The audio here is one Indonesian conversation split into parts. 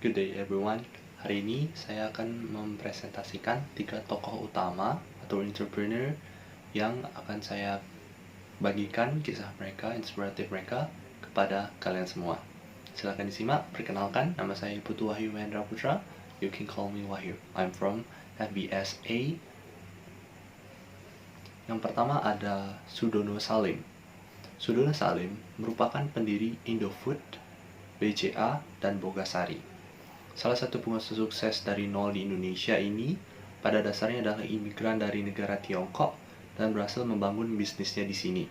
Good day everyone. Hari ini saya akan mempresentasikan 3 tokoh utama atau entrepreneur yang akan saya bagikan kisah mereka, inspiratif mereka kepada kalian semua. Silakan disimak. Perkenalkan, nama saya Putu Wahyu Mahendra Putra. You can call me Wahyu. I'm from FBSA. Yang pertama ada Sudono Salim. Sudono Salim merupakan pendiri Indofood, BCA, dan Bogasari. Salah satu pengusaha sukses dari nol di Indonesia ini pada dasarnya adalah imigran dari negara Tiongkok dan berhasil membangun bisnisnya di sini.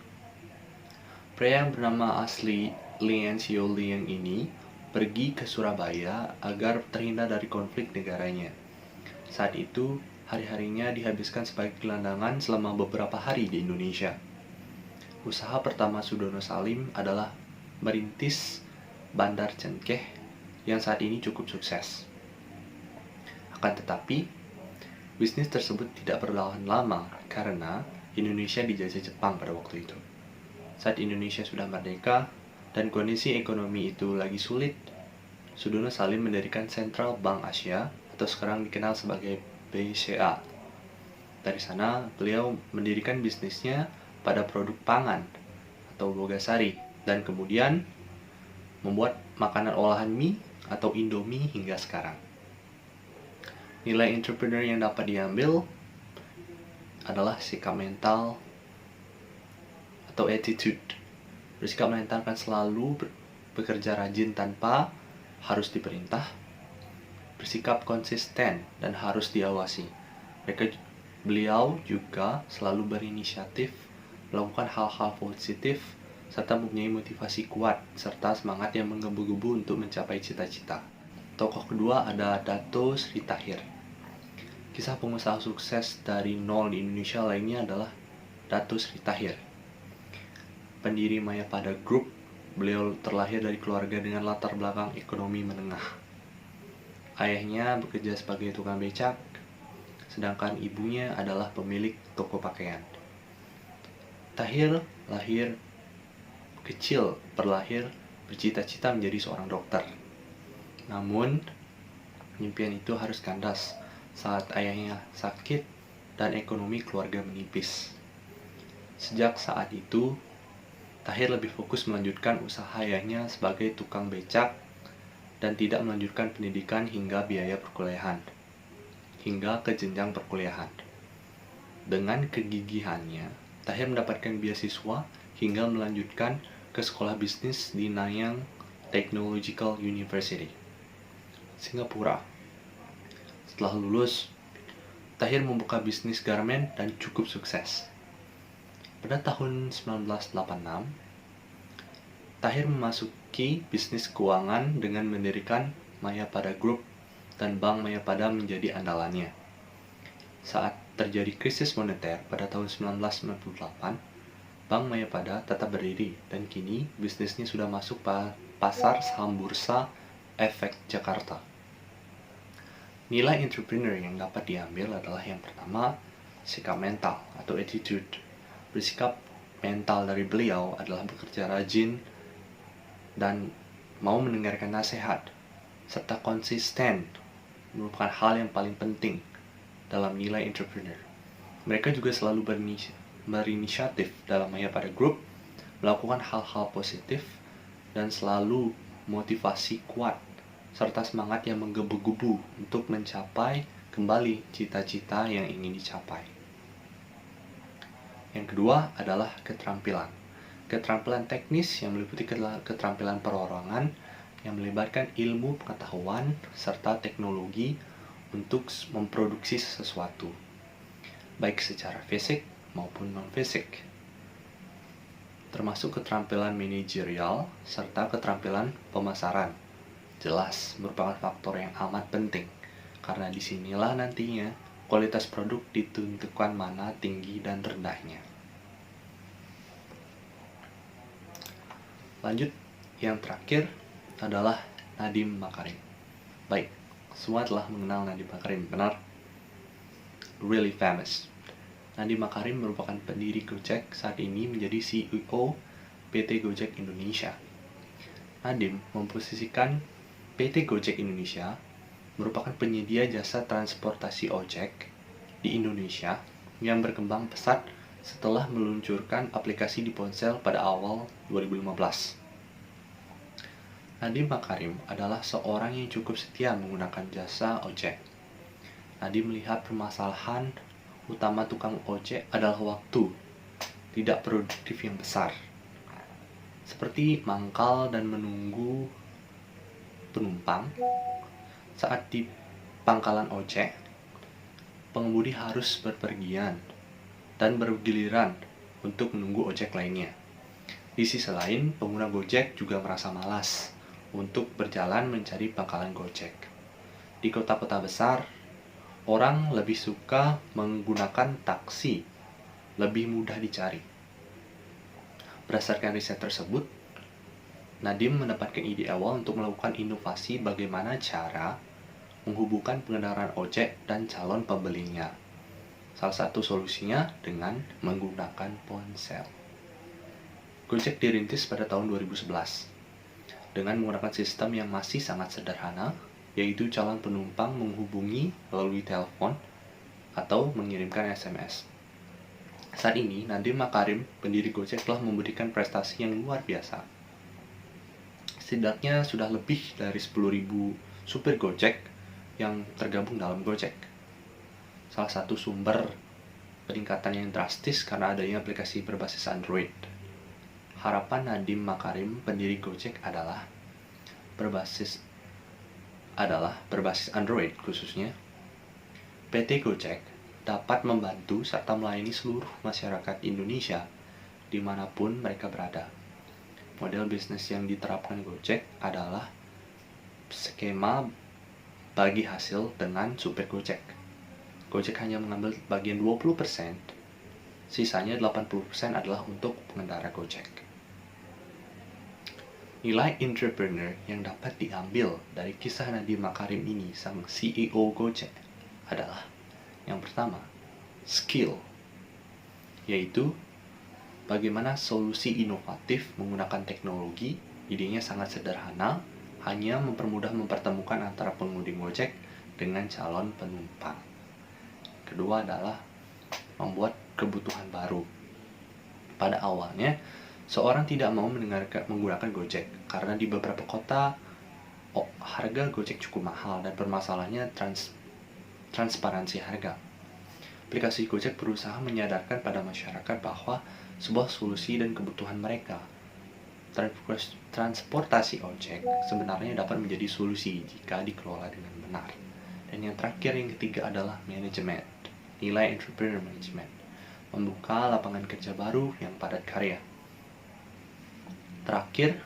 Pria yang bernama asli Lian Xiao Liang ini pergi ke Surabaya agar terhindar dari konflik negaranya. Saat itu, hari-harinya dihabiskan sebagai gelandangan selama beberapa hari di Indonesia. Usaha pertama Sudono Salim adalah merintis Bandar Cengkeh yang saat ini cukup sukses. Akan tetapi, bisnis tersebut tidak bertahan lama karena Indonesia dijajah Jepang pada waktu itu. Saat Indonesia sudah merdeka dan kondisi ekonomi itu lagi sulit, Sudono Salim mendirikan Central Bank Asia atau sekarang dikenal sebagai BCA. Dari sana, beliau mendirikan bisnisnya pada produk pangan atau Bogasari dan kemudian membuat makanan olahan mie atau Indomie hingga sekarang. Nilai entrepreneur yang dapat diambil adalah sikap mental atau attitude. Bersikap mental akan selalu bekerja rajin tanpa harus diperintah, bersikap konsisten dan harus diawasi. Beliau juga selalu berinisiatif, melakukan hal-hal positif, serta mempunyai motivasi kuat, serta semangat yang menggebu-gebu untuk mencapai cita-cita. Tokoh kedua ada Dato Sri Tahir. Kisah pengusaha sukses dari nol di Indonesia lainnya adalah Dato Sri Tahir. Pendiri Mayapada Group, beliau terlahir dari keluarga dengan latar belakang ekonomi menengah. Ayahnya bekerja sebagai tukang becak, sedangkan ibunya adalah pemilik toko pakaian. Tahir berlahir bercita-cita menjadi seorang dokter. Namun, impian itu harus kandas saat ayahnya sakit dan ekonomi keluarga menipis. Sejak saat itu, Tahir lebih fokus melanjutkan usaha ayahnya sebagai tukang becak dan tidak melanjutkan pendidikan hingga ke jenjang perkuliahan. Dengan kegigihannya, Tahir mendapatkan beasiswa hingga melanjutkan ke sekolah bisnis di Nanyang Technological University, Singapura. Setelah lulus, Tahir membuka bisnis garmen dan cukup sukses. Pada tahun 1986, Tahir memasuki bisnis keuangan dengan mendirikan Mayapada Group dan Bank Mayapada menjadi andalannya. Saat terjadi krisis moneter pada tahun 1998, Bank Mayapada tetap berdiri dan kini bisnisnya sudah masuk pasar saham bursa efek Jakarta. Nilai entrepreneur yang dapat diambil adalah yang pertama, sikap mental atau attitude. Bersikap mental dari beliau adalah bekerja rajin dan mau mendengarkan nasihat, serta konsisten merupakan hal yang paling penting dalam nilai entrepreneur. Mereka juga selalu berinisiatif dalam Mayapada Group, melakukan hal-hal positif, dan selalu motivasi kuat, serta semangat yang menggebu-gebu untuk mencapai kembali cita-cita yang ingin dicapai. Yang kedua adalah keterampilan. Keterampilan teknis yang meliputi keterampilan perorangan yang melibatkan ilmu pengetahuan serta teknologi untuk memproduksi sesuatu, baik secara fisik maupun non-fisik. Termasuk keterampilan manajerial serta keterampilan pemasaran. Jelas merupakan faktor yang amat penting, karena disinilah nantinya kualitas produk ditentukan mana tinggi dan rendahnya. Lanjut, yang terakhir adalah Nadiem Makarim. Baik, semua telah mengenal Nadiem Makarim, benar? Really famous. Nadiem Makarim merupakan pendiri Gojek, saat ini menjadi CEO PT Gojek Indonesia. Nadiem memposisikan PT Gojek Indonesia merupakan penyedia jasa transportasi ojek di Indonesia yang berkembang pesat setelah meluncurkan aplikasi di ponsel pada awal 2015. Nadiem Makarim adalah seorang yang cukup setia menggunakan jasa ojek. Nadiem melihat permasalahan utama tukang ojek adalah waktu tidak produktif yang besar, seperti mangkal dan menunggu penumpang. Saat di pangkalan ojek, pengemudi harus berpergian dan bergiliran untuk menunggu ojek lainnya. Di sisi lain, pengguna Gojek juga merasa malas untuk berjalan mencari pangkalan Gojek. Di kota-kota besar, orang lebih suka menggunakan taksi, lebih mudah dicari. Berdasarkan riset tersebut, Nadiem mendapatkan ide awal untuk melakukan inovasi bagaimana cara menghubungkan pengendara ojek dan calon pembelinya. Salah satu solusinya dengan menggunakan ponsel. Gojek dirintis pada tahun 2011 dengan menggunakan sistem yang masih sangat sederhana, yaitu calon penumpang menghubungi melalui telepon atau mengirimkan SMS. Saat ini, Nadiem Makarim, pendiri Gojek, telah memberikan prestasi yang luar biasa. Setidaknya sudah lebih dari 10.000 supir Gojek yang tergabung dalam Gojek. Salah satu sumber peningkatan yang drastis karena adanya aplikasi berbasis Android. Harapan Nadiem Makarim, pendiri Gojek, adalah berbasis Android khususnya. PT Gojek dapat membantu serta melayani seluruh masyarakat Indonesia dimanapun mereka berada. Model bisnis yang diterapkan Gojek adalah skema bagi hasil dengan supir Gojek. Gojek hanya mengambil bagian 20%, sisanya 80% adalah untuk pengendara Gojek. Nilai entrepreneur yang dapat diambil dari kisah Nadiem Makarim ini, sang CEO Gojek, adalah yang pertama, skill, yaitu bagaimana solusi inovatif menggunakan teknologi. Idenya sangat sederhana, hanya mempertemukan antara pengemudi Gojek dengan calon penumpang. Kedua adalah membuat kebutuhan baru. Pada awalnya, seorang tidak mau menggunakan Gojek karena di beberapa kota harga Gojek cukup mahal dan permasalahannya transparansi harga. Aplikasi Gojek berusaha menyadarkan pada masyarakat bahwa sebuah solusi dan kebutuhan mereka. Transportasi ojek sebenarnya dapat menjadi solusi jika dikelola dengan benar. Dan yang terakhir, yang ketiga adalah manajemen. Nilai entrepreneur management. Membuka lapangan kerja baru yang padat karya. Terakhir,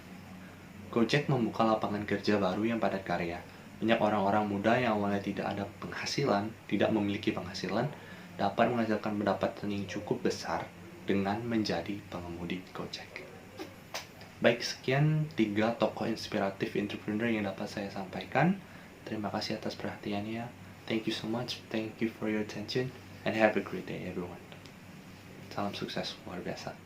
Gojek membuka lapangan kerja baru yang padat karya. Banyak orang-orang muda yang awalnya tidak memiliki penghasilan, dapat menghasilkan pendapatan yang cukup besar dengan menjadi pengemudi Gojek. Baik, sekian 3 tokoh inspiratif entrepreneur yang dapat saya sampaikan. Terima kasih atas perhatiannya. Thank you so much. Thank you for your attention. And have a great day, everyone. Salam sukses luar biasa.